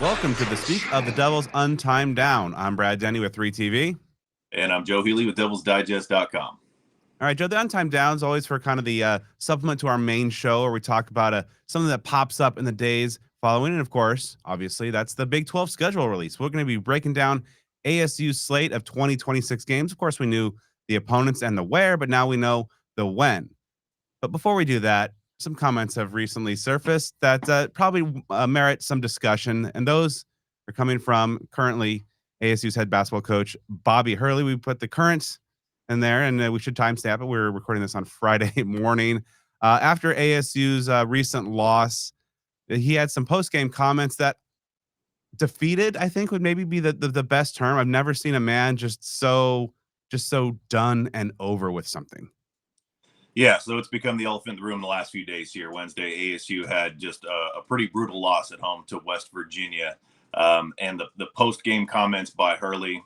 Welcome to the Speak of the Devil's Untimed Down. I'm Brad Denny with 3TV. And I'm Joe Healy with devilsdigest.com. All right, Joe, the Untimed Down is always for kind of the supplement to our main show where we talk about something that pops up in the days following. And of course, obviously, that's the Big 12 schedule release. We're going to be breaking down ASU's slate of 2026 games. Of course, we knew the opponents and the where, but now we know the when. But before we do that, some comments have recently surfaced that probably merit some discussion. And those are coming from currently ASU's head basketball coach, Bobby Hurley. We put the current in there, and we should timestamp it. We're recording this on Friday morning. After ASU's recent loss, he had some post-game comments that defeated, I think, would maybe be the best term. I've never seen a man just so done and over with something. Yeah, so it's become the elephant in the room the last few days here. Wednesday, ASU had just a pretty brutal loss at home to West Virginia. And the post-game comments by Hurley,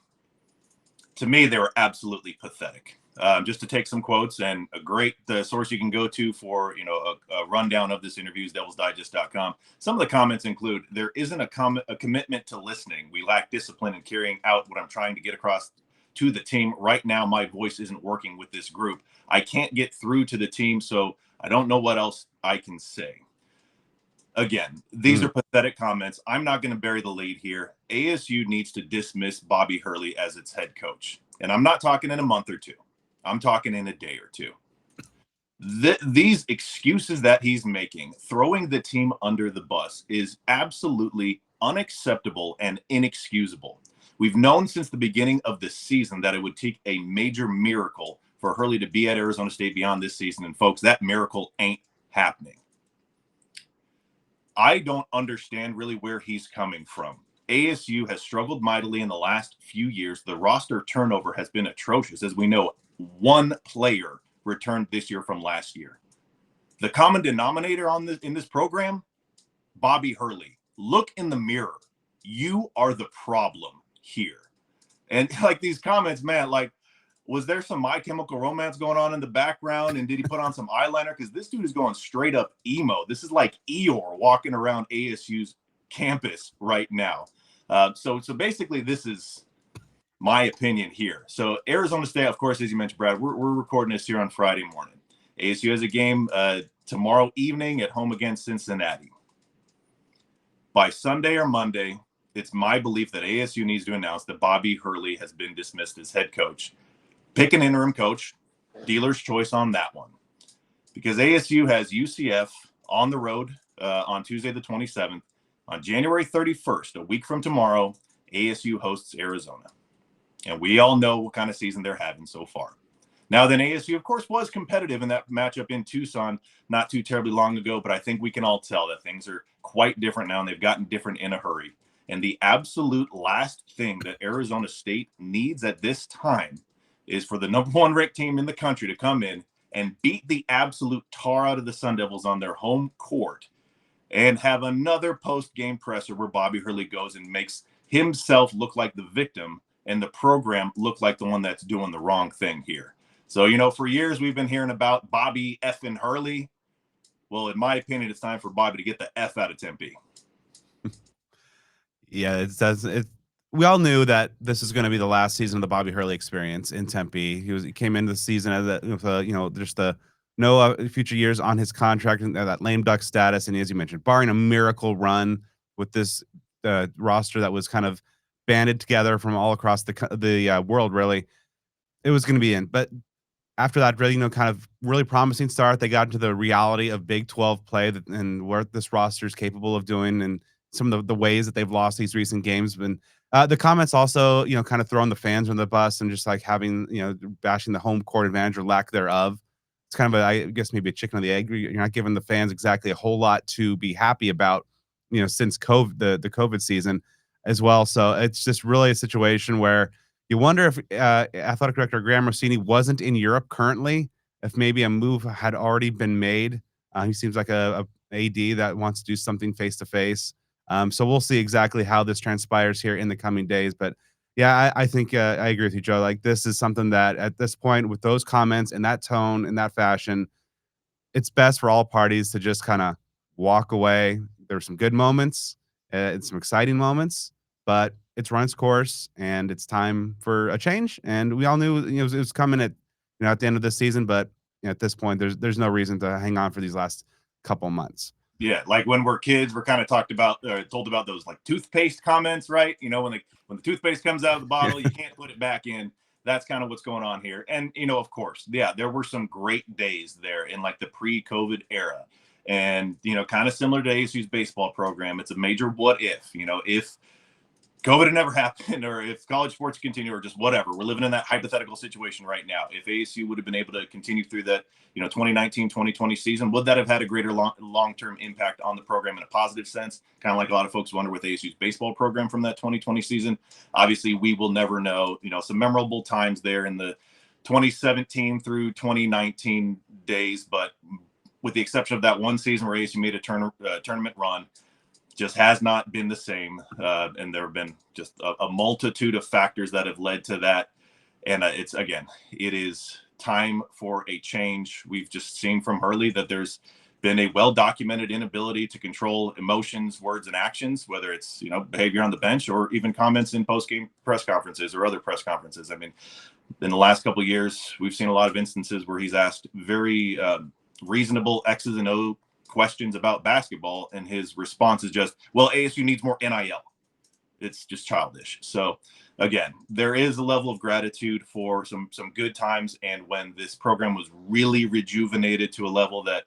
to me, they were absolutely pathetic. Just to take some quotes, and a great source you can go to for a rundown of this interview is devilsdigest.com. Some of the comments include, there isn't a commitment to listening. We lack discipline in carrying out what I'm trying to get across to the team. Right now, my voice isn't working with this group. I can't get through to the team, so I don't know what else I can say. Again, these are pathetic comments. I'm not going to bury the lead here. ASU needs to dismiss Bobby Hurley as its head coach. And I'm not talking in a month or two. I'm talking in a day or two. These excuses that he's making, throwing the team under the bus, is absolutely unacceptable and inexcusable. We've known since the beginning of the season that it would take a major miracle for Hurley to be at Arizona State beyond this season. And folks, that miracle ain't happening. I don't understand really where he's coming from. ASU has struggled mightily in the last few years. The roster turnover has been atrocious. As we know, one player returned this year from last year. The common denominator in this program, Bobby Hurley. Look in the mirror. You are the problem here. And like these comments, man, like, was there some My Chemical Romance going on in the background? And did he put on some eyeliner? Because this dude is going straight up emo. This is like Eeyore walking around ASU's campus right now. So basically, this is my opinion here. So Arizona State, of course, as you mentioned, Brad, we're recording this here on Friday morning. ASU has a game tomorrow evening at home against Cincinnati. By Sunday or Monday, it's my belief that ASU needs to announce that Bobby Hurley has been dismissed as head coach. Pick an interim coach, dealer's choice on that one. Because ASU has UCF on the road on Tuesday the 27th. On January 31st, a week from tomorrow, ASU hosts Arizona. And we all know what kind of season they're having so far. Now, then ASU, of course, was competitive in that matchup in Tucson not too terribly long ago, but I think we can all tell that things are quite different now, and they've gotten different in a hurry. And the absolute last thing that Arizona State needs at this time is for the number one ranked team in the country to come in and beat the absolute tar out of the Sun Devils on their home court and have another post-game presser where Bobby Hurley goes and makes himself look like the victim and the program look like the one that's doing the wrong thing here. So, for years we've been hearing about Bobby effing Hurley. Well, in my opinion, it's time for Bobby to get the F out of Tempe. Yeah, it does. We all knew that this is going to be the last season of the Bobby Hurley experience in Tempe. He came into the season as just the no future years on his contract and that lame duck status. And as you mentioned, barring a miracle run with this roster that was kind of banded together from all across the world, really, it was going to be in. But after that, really, kind of really promising start, they got into the reality of Big 12 play and what this roster is capable of doing, and some of the ways that they've lost these recent games. And the comments also, kind of throwing the fans on the bus and just like having, bashing the home court advantage or lack thereof. It's kind of I guess maybe a chicken or the egg. You're not giving the fans exactly a whole lot to be happy about, since COVID, the COVID season as well. So it's just really a situation where you wonder if athletic director Graham Rossini wasn't in Europe currently, if maybe a move had already been made. He seems like a AD that wants to do something face to face. So we'll see exactly how this transpires here in the coming days. But yeah, I think I agree with you, Joe. Like, this is something that at this point, with those comments and that tone and that fashion, it's best for all parties to just kind of walk away. There were some good moments, It's some exciting moments, but it's run its course, and it's time for a change. And we all knew, it was coming at the end of this season, but at this point, there's no reason to hang on for these last couple months. Yeah, like when we're kids, we're kind of told about those like toothpaste comments, right? When the toothpaste comes out of the bottle, you can't put it back in. That's kind of what's going on here. And of course, yeah, there were some great days there in like the pre-COVID era, and kind of similar to ASU's baseball program. It's a major what if. If COVID had never happened, or if college sports continue, or just whatever. We're living in that hypothetical situation right now. If ASU would have been able to continue through that, 2019, 2020 season, would that have had a greater long-term impact on the program in a positive sense? Kind of like a lot of folks wonder with ASU's baseball program from that 2020 season. Obviously, we will never know. Some memorable times there in the 2017 through 2019 days, but with the exception of that one season where ASU made a tournament run, just has not been the same. And there have been just a multitude of factors that have led to that. And it is time for a change. We've just seen from Hurley that there's been a well-documented inability to control emotions, words, and actions, whether it's, behavior on the bench or even comments in post-game press conferences or other press conferences. I mean, in the last couple of years, we've seen a lot of instances where he's asked very reasonable X's and O questions about basketball, and his response is just, well, ASU needs more NIL. It's just childish. So again, there is a level of gratitude for some good times, and when this program was really rejuvenated to a level that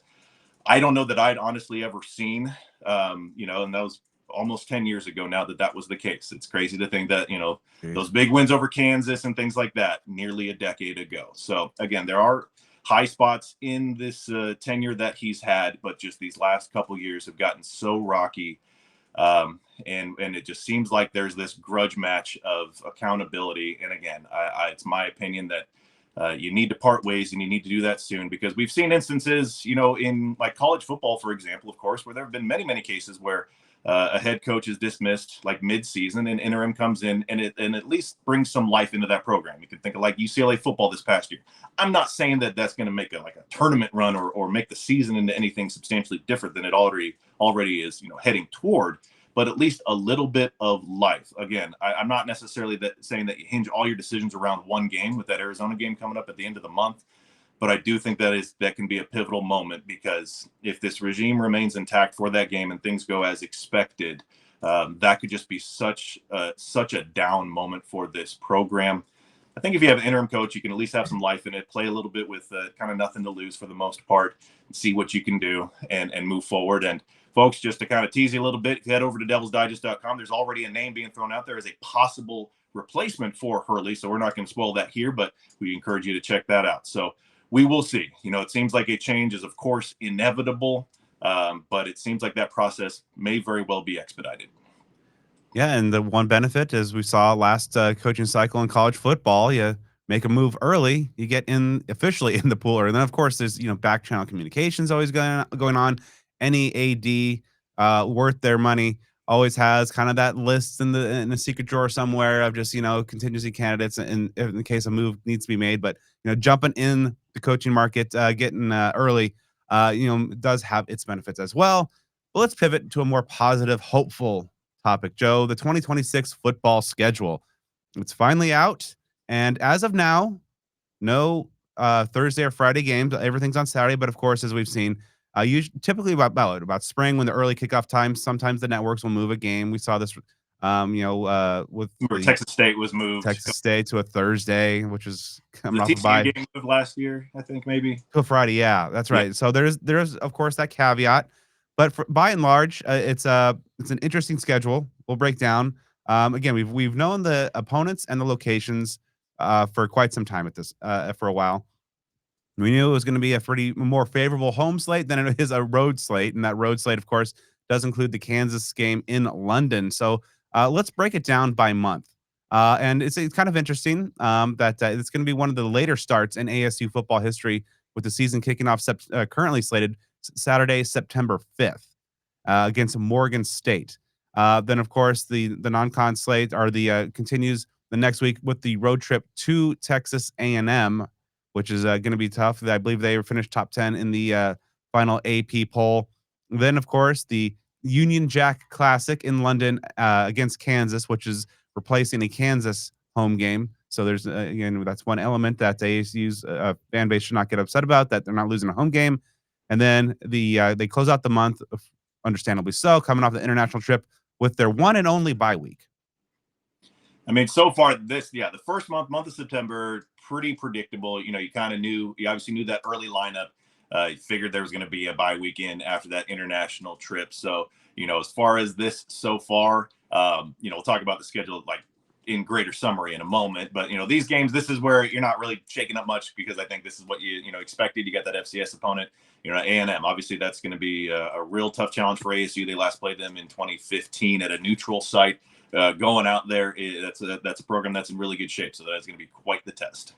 I don't know that I'd honestly ever seen, and that was almost 10 years ago now that was the case. It's crazy to think that, those big wins over Kansas and things like that nearly a decade ago. So again, there are high spots in this tenure that he's had, but just these last couple years have gotten so rocky. And it just seems like there's this grudge match of accountability. And again, it's my opinion that you need to part ways, and you need to do that soon, because we've seen instances, in like college football, for example, of course, where there have been many, many cases where a head coach is dismissed like mid-season, and interim comes in and at least brings some life into that program. You can think of like UCLA football this past year. I'm not saying that that's going to make a tournament run or make the season into anything substantially different than it already is, heading toward, but at least a little bit of life. Again, I'm not necessarily saying that you hinge all your decisions around one game, with that Arizona game coming up at the end of the month. But I do think that can be a pivotal moment, because if this regime remains intact for that game and things go as expected, that could just be such a down moment for this program. I think if you have an interim coach, you can at least have some life in it, play a little bit with kind of nothing to lose for the most part, see what you can do and move forward. And folks, just to kind of tease you a little bit, head over to devilsdigest.com. There's already a name being thrown out there as a possible replacement for Hurley. So we're not going to spoil that here, but we encourage you to check that out. So we will see. It seems like a change is, of course, inevitable, but it seems like that process may very well be expedited. Yeah, and the one benefit, as we saw last coaching cycle in college football, you make a move early, you get in officially in the pool. And then, of course, there's back channel communications always going on. Any AD worth their money always has kind of that list in the secret drawer somewhere of just contingency candidates in case a move needs to be made. But jumping in the coaching market, getting early, does have its benefits as well. But let's pivot to a more positive, hopeful topic, Joe. The 2026 football schedule. It's finally out, and as of now, no Thursday or Friday games. Everything's on Saturday, but of course, as we've seen, typically about spring, when the early kickoff times, sometimes the networks will move a game. We saw this, with where Texas State was moved. Texas State to a Thursday, which is coming the off a bye. game of last year, I think maybe to a Friday. Yeah, that's right. Yeah. So there's of course that caveat, but by and large, it's an interesting schedule. We'll break down. Again, we've known the opponents and the locations for quite some time for a while. We knew it was going to be a pretty more favorable home slate than it is a road slate, and that road slate, of course, does include the Kansas game in London. So let's break it down by month. And it's kind of interesting that it's going to be one of the later starts in ASU football history, with the season kicking off currently slated Saturday, September 5th against Morgan State. Then, of course, the non-con slate continues the next week with the road trip to Texas A&M, which is going to be tough. I believe they finished top 10 in the final AP poll. Then, of course, the Union Jack Classic in London against Kansas, which is replacing a Kansas home game. So there's again, that's one element that ASU's fan base should not get upset about, that they're not losing a home game. And then they close out the month, understandably so, coming off the international trip with their one and only bye week. I mean, so far the first month of September, pretty predictable. You obviously knew that early lineup. You figured there was going to be a bye weekend after that international trip. So, as far as this so far, we'll talk about the schedule like in greater summary in a moment. But, these games, this is where you're not really shaking up much, because I think this is what you expected. You got that FCS opponent, A&M. Obviously, that's going to be a real tough challenge for ASU. They last played them in 2015 at a neutral site. Going out there, that's a program that's in really good shape. So that's going to be quite the test.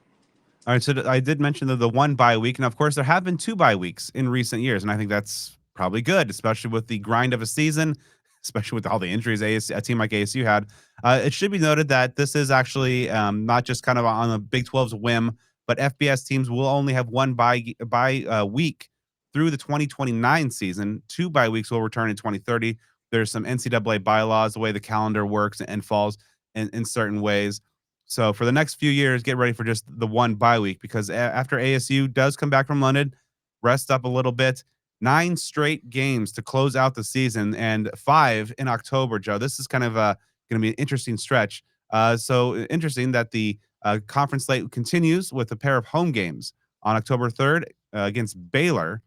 All right, so I did mention the one bye week, and of course there have been 2 bye weeks in recent years, and I think that's probably good, especially with the grind of a season, especially with all the injuries a team like ASU had. It should be noted that this is actually not just kind of on the Big 12's whim, but FBS teams will only have one bye week through the 2029 season. 2 bye weeks will return in 2030. There's some NCAA bylaws, the way the calendar works and falls in certain ways. So for the next few years, get ready for just the one bye week, because after ASU does come back from London, rest up a little bit. 9 straight games to close out the season, and 5 in October, Joe. This is kind of going to be an interesting stretch. So interesting that the conference slate continues with a pair of home games on October 3rd against Baylor,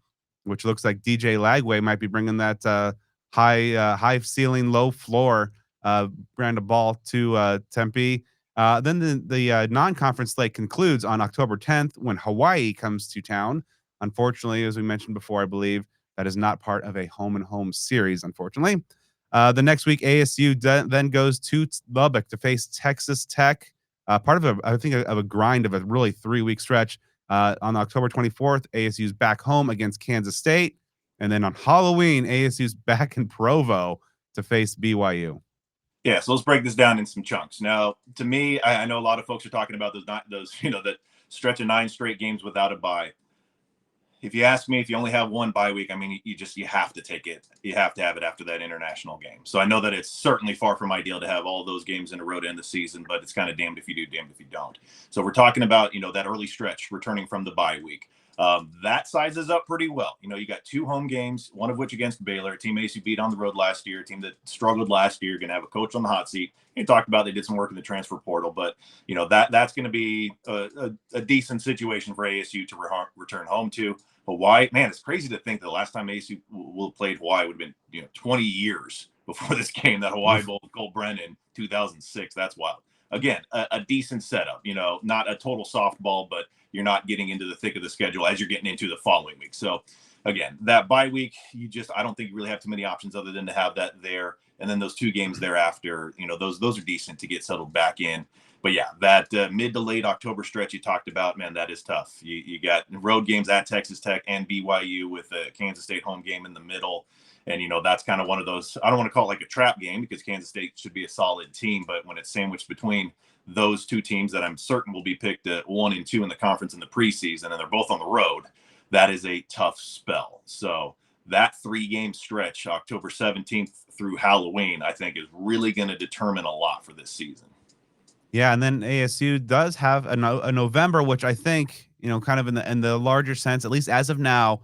which looks like DJ Lagway might be bringing that high ceiling, low floor brand of ball to Tempe. Then the non-conference slate concludes on October 10th when Hawaii comes to town. Unfortunately, as we mentioned before, I believe that is not part of a home and home series, unfortunately. The next week, ASU then goes to Lubbock to face Texas Tech. Part of a grind of a really 3-week stretch. On October 24th, ASU's back home against Kansas State. And then on Halloween, ASU's back in Provo to face BYU. Yeah, so let's break this down in some chunks. Now, to me, I know a lot of folks are talking about that stretch of 9 straight games without a bye. If you ask me, if you only have one bye week, I mean, you have to take it. You have to have it after that international game. So I know that it's certainly far from ideal to have all those games in a row to end the season, but it's kind of damned if you do, damned if you don't. So we're talking about, that early stretch returning from the bye week. That sizes up pretty well. You got 2 home games, one of which against Baylor, a team ASU beat on the road last year, a team that struggled last year, going to have a coach on the hot seat. You talked about they did some work in the transfer portal, but that's going to be a decent situation for ASU to return home to. Hawaii, man, it's crazy to think that the last time ASU will have played Hawaii would have been 20 years before this game. That Hawaii Bowl with Cole Brennan 2006. That's wild. Again, a decent setup. Not a total softball, but you're not getting into the thick of the schedule as you're getting into the following week. So again, that bye week, I don't think you really have too many options other than to have that there. And then those 2 games thereafter, those are decent to get settled back in. But yeah, that mid to late October stretch you talked about, man, that is tough. You got road games at Texas Tech and BYU with a Kansas State home game in the middle. And, that's kind of one of those, I don't want to call it like a trap game, because Kansas State should be a solid team. But when it's sandwiched between those 2 teams that I'm certain will be picked at 1 and 2 in the conference in the preseason, and they're both on the road, that is a tough spell. So that 3-game stretch, October 17th through Halloween, I think is really going to determine a lot for this season. Yeah, and then ASU does have a November, which I think, kind of in the larger sense, at least as of now,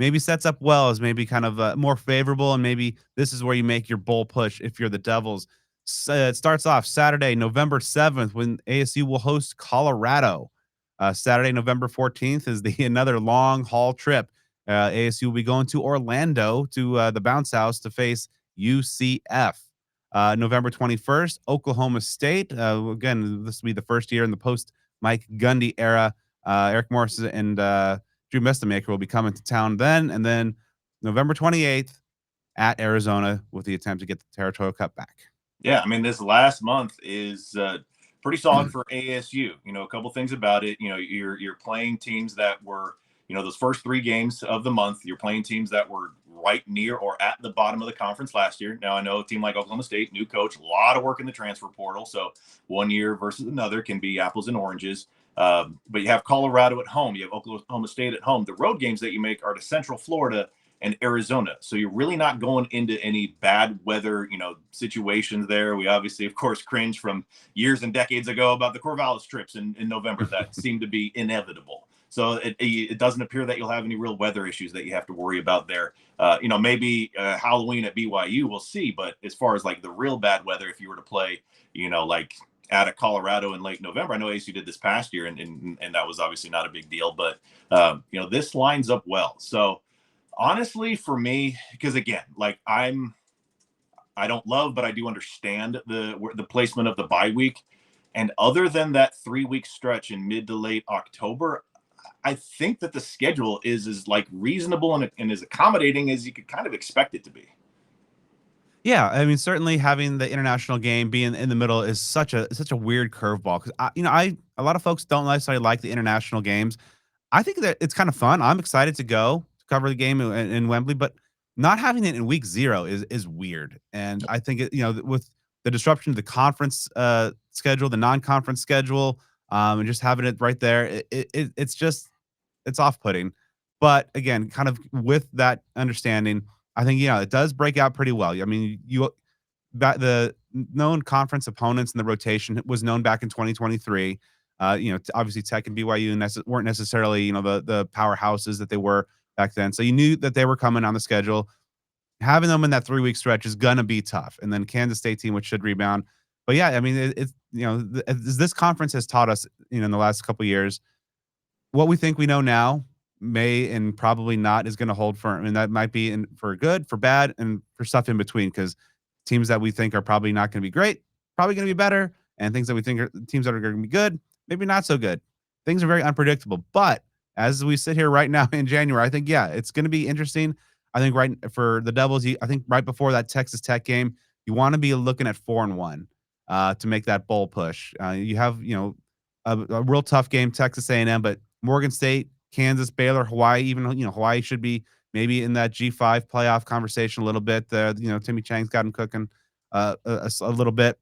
maybe sets up well as maybe kind of more favorable, and maybe this is where you make your bowl push if you're the Devils. So it starts off Saturday, November 7th, when ASU will host Colorado. Saturday, November 14th is another long haul trip. ASU will be going to Orlando to the bounce house to face UCF. November 21st, Oklahoma State. Again, this will be the first year in the post Mike Gundy era. Eric Morris and Drew Mestamaker will be coming to town then. And then November 28th at Arizona with the attempt to get the Territorial Cup back. Yeah, I mean, this last month is pretty solid for ASU. A couple things about it. You're playing teams that were, those first 3 games of the month, you're playing teams that were right near or at the bottom of the conference last year. Now, I know a team like Oklahoma State, new coach, a lot of work in the transfer portal. So one year versus another can be apples and oranges. But you have Colorado at home. You have Oklahoma State at home. The road games that you make are to Central Florida and Arizona. So you're really not going into any bad weather, situations there. We obviously, of course, cringe from years and decades ago about the Corvallis trips in November that seemed to be inevitable. So it doesn't appear that you'll have any real weather issues that you have to worry about there. Maybe Halloween at BYU, we'll see. But as far as like the real bad weather, if you were to play, like out of Colorado in late November, I know ASU did this past year, and that was obviously not a big deal. But this lines up well. So honestly, for me, because again, like I don't love, but I do understand the placement of the bye week. And other than that 3-week stretch in mid to late October, I think that the schedule is like reasonable and as accommodating as you could kind of expect it to be. Yeah, I mean, certainly having the international game being in the middle is such a weird curveball because a lot of folks don't necessarily like the international games. I think that it's kind of fun. I'm excited to go to cover the game in Wembley, but not having it in week 0 is weird. And I think with the disruption of the conference schedule, the non-conference schedule, and just having it right there, it's off-putting. But again, kind of with that understanding, I think it does break out pretty well. I mean, the known conference opponents in the rotation was known back in 2023. Obviously Tech and BYU weren't necessarily the powerhouses that they were back then. So you knew that they were coming on the schedule. Having them in that 3-week stretch is gonna be tough. And then Kansas State team, which should rebound. But yeah, I mean, this conference has taught us, in the last couple of years, what we think we know now may and probably not is going to hold firm. And that might be for good, for bad, and for stuff in between. Because teams that we think are probably not going to be great, probably going to be better. And things that we think are teams that are going to be good, maybe not so good. Things are very unpredictable. But as we sit here right now in January, I think, yeah, it's going to be interesting. I think right for the Devils, I think right before that Texas Tech game, you want to be looking at 4-1 to make that bowl push. You have, a real tough game, Texas A&M, but Morgan State, Kansas, Baylor, Hawaii, even, Hawaii should be maybe in that G5 playoff conversation a little bit. Timmy Chang's got him cooking a little bit.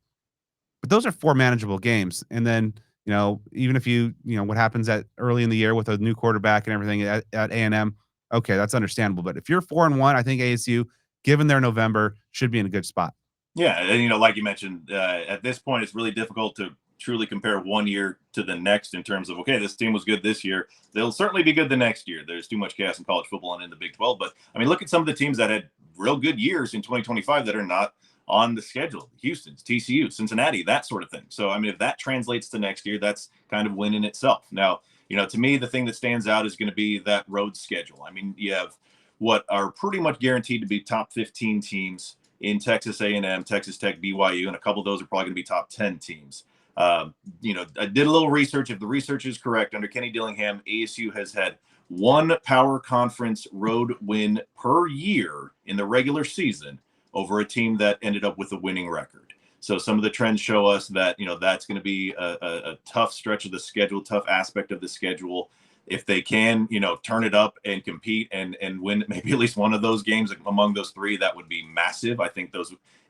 But those are 4 manageable games. And then, even if what happens at early in the year with a new quarterback and everything at A&M, okay, that's understandable. But if you're 4-1, I think ASU, given their November, should be in a good spot. Yeah, and like you mentioned, at this point, it's really difficult to truly compare one year to the next in terms of, okay, this team was good this year. They'll certainly be good the next year. There's too much chaos in college football and in the Big 12. But I mean, look at some of the teams that had real good years in 2025 that are not on the schedule. Houston's, TCU, Cincinnati, that sort of thing. So, I mean, if that translates to next year, that's kind of win in itself. Now, to me, the thing that stands out is going to be that road schedule. I mean, you have what are pretty much guaranteed to be top 15 teams in Texas A&M, Texas Tech, BYU, and a couple of those are probably going to be top 10 teams. I did a little research. If the research is correct, under Kenny Dillingham, ASU has had one power conference road win per year in the regular season over a team that ended up with a winning record. So some of the trends show us that, that's going to be a tough stretch of the schedule, tough aspect of the schedule. If they can, turn it up and compete and win maybe at least one of those games among those 3, that would be massive. I think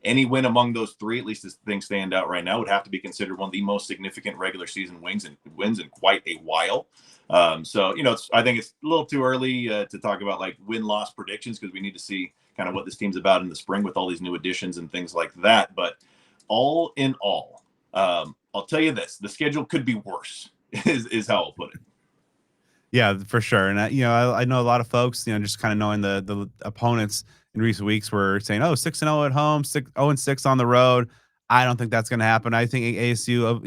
any win among those 3, at least as things stand out right now, would have to be considered one of the most significant regular season wins in quite a while. I think it's a little too early to talk about like win-loss predictions because we need to see kind of what this team's about in the spring with all these new additions and things like that. But all in all, I'll tell you this: the schedule could be worse. Is how I'll put it. Yeah, for sure. And I know a lot of folks, just kind of knowing the opponents in recent weeks were saying, oh, 6-0 at home, 0-6 on the road. I don't think that's going to happen. I think ASU,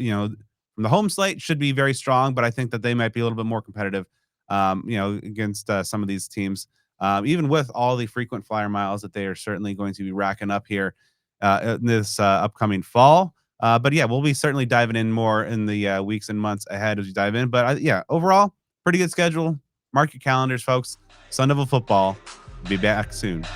from the home slate should be very strong, but I think that they might be a little bit more competitive, against some of these teams, even with all the frequent flyer miles that they are certainly going to be racking up here in this upcoming fall. But yeah, we'll be certainly diving in more in the weeks and months ahead as we dive in. But overall, pretty good schedule. Mark your calendars, folks. Sun Devil football. Be back soon.